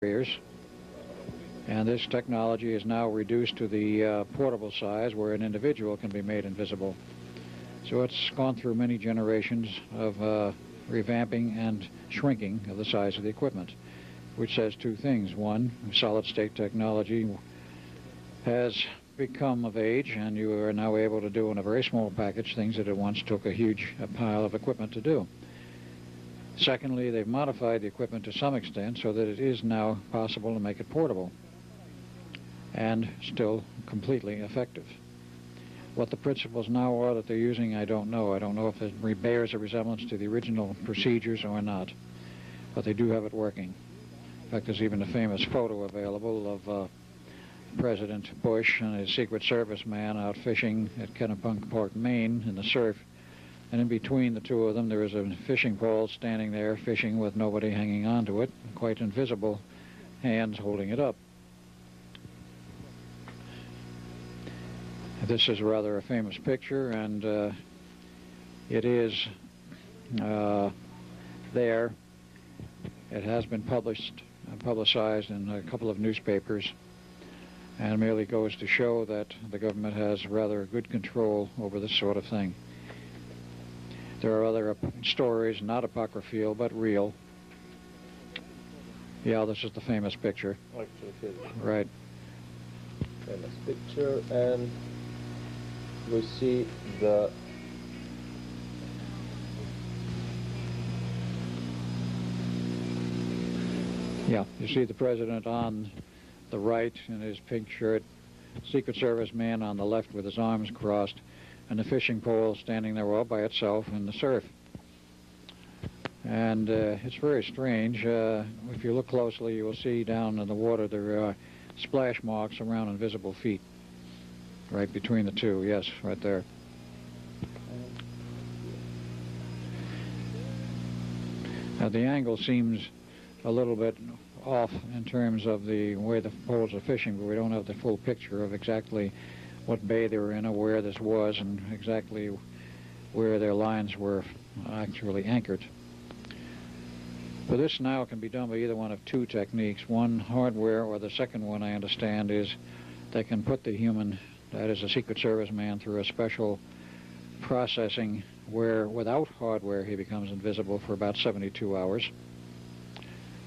years. And this technology is now reduced to the portable size where an individual can be made invisible. So it's gone through many generations of revamping and shrinking of the size of the equipment, which says two things. One, solid-state technology has become of age, and you are now able to do in a very small package things that it once took a huge pile of equipment to do. Secondly, they've modified the equipment to some extent so that it is now possible to make it portable and still completely effective. What the principles now are that they're using, I don't know. I don't know if it bears a resemblance to the original procedures or not, but they do have it working. In fact, there's even a famous photo available of President Bush and his Secret Service man out fishing at Kennebunkport, Maine in the surf, and in between the two of them there is a fishing pole standing there fishing with nobody hanging onto it, quite invisible hands holding it up. This is rather a famous picture, and it is there. It has been publicized in a couple of newspapers, and merely goes to show that the government has rather good control over this sort of thing. There are other stories, not apocryphal, but real. Yeah, this is the famous picture. Right. Famous picture, and we see the you see the president on the right in his pink shirt, Secret Service man on the left with his arms crossed, and the fishing pole standing there all by itself in the surf. And it's very strange. If you look closely, you will see down in the water there are splash marks around invisible feet. Right between the two, yes, right there. Now the angle seems a little bit off in terms of the way the poles are fishing, but we don't have the full picture of exactly what bay they were in or where this was and exactly where their lines were actually anchored. But this now can be done by either one of two techniques. One, hardware, or the second one I understand is they can put the human, that is a Secret Service man, through a special processing where without hardware he becomes invisible for about 72 hours.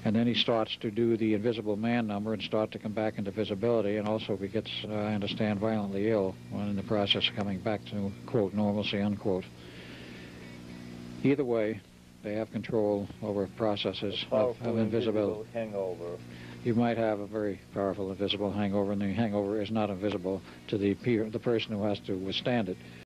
And then he starts to do the invisible man number and start to come back into visibility, and also he gets, I understand, violently ill when in the process of coming back to, quote, normalcy, unquote. Either way, they have control over processes of invisibility. Hangover. You might have a very powerful invisible hangover, and the hangover is not invisible to the person who has to withstand it.